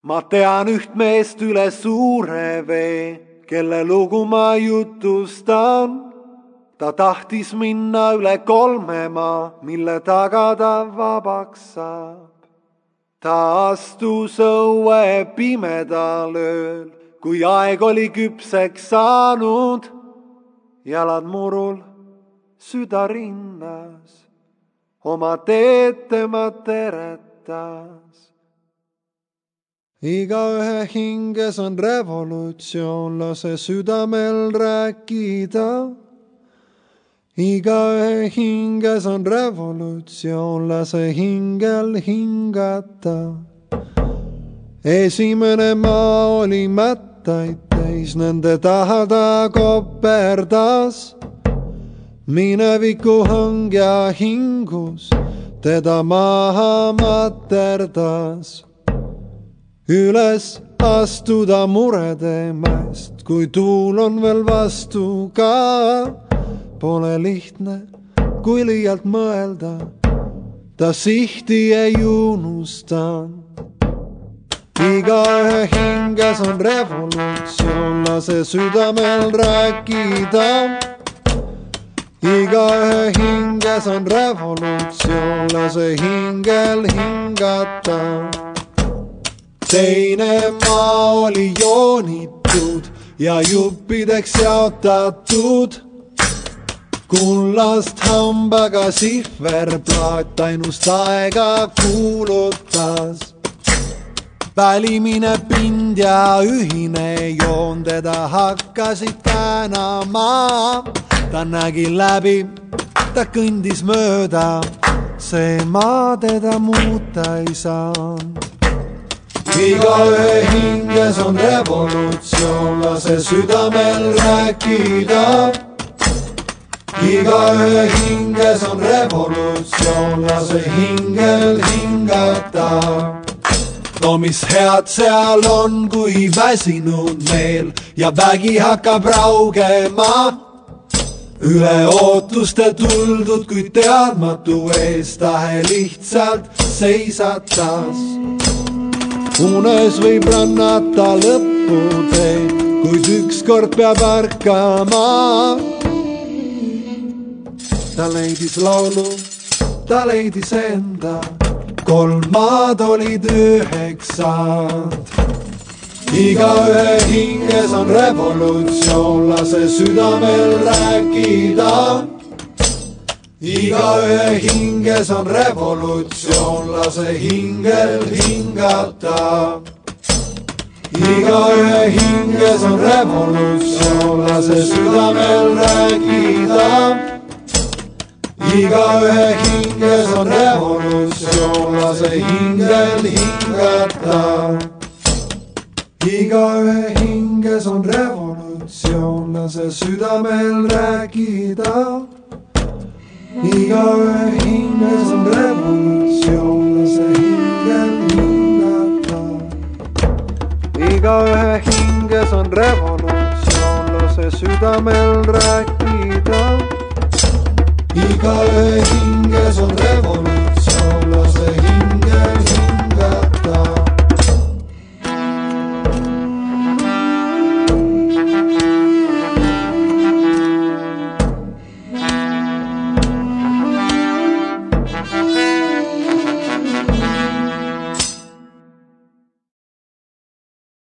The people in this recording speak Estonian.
Ma tean üht meest üle suure vee, kelle lugu ma jutustan. Ta tahtis minna üle 3 maa, mille taga ta vabaks saab. Ta astus õue pimedal ööl, kui aeg oli küpseks saanud. Jalad murul, süda rinnas, oma teed tema teretas. Igaühe hinges on revolutsioon, lase südamel rääkida. Igaühe hinges on revolutsioon, lase hingel hingata. Esimene maa oli mättaid täis, nende taha ta koperdas. Mineviku hõng ja hingus teda maha materdas. Üles astuda murede mäest, kui tuul on veel vastu ka. Pole lihtne, kui liialt mõelda, ta sihti ei unustanud. Igaühe hinges on revolutsioon, lase südamel rääkida. Igaühe hinges on revolutsioon, lase hingel hingata. Teine maa oli joonitud ja juppideks jaotatud. Kullast hambaga sihverplaat ainust aega kuulutas. Välimine pind ja ühine joon teda hakkasid tänama. Ta nägi läbi, ta kõndis mööda, see maa teda muuta ei saanud. Igaühe hinges on revolutsioon, lase südamel rääkida. Igaühe hinges on revolutsioon, lase hingel hingata. No mis head seal on, kui väsinud meel ja vägi hakkab raugema. Üle ootuste tuldud, kuid teadmatu ees tahe lihtsalt seisatas. Unes võib rannata lõpputeid, kuid ükskord peab ärkama. Ta leidis laulu, ta leidis enda, 3 maad olid 9. Igaühe hinges on revolutsioon, lase südamel rääkida. Igaühe hinges on revolutsioon, lase hingel hingata. Igaühe hinges on revolutsioon, lase südamel rääkida. Igaühe hinges on revolutsioon, lase hingel hingata. Igaühe hinges on revolutsioon, lase südamel rääkida. Igaühe hinges on revolutsioon, lase hingel hingata. Igaühe hinges on revolutsioon, lase südamel rääkida. Igaühe hinges on revolutsioon, lase hingel hingata.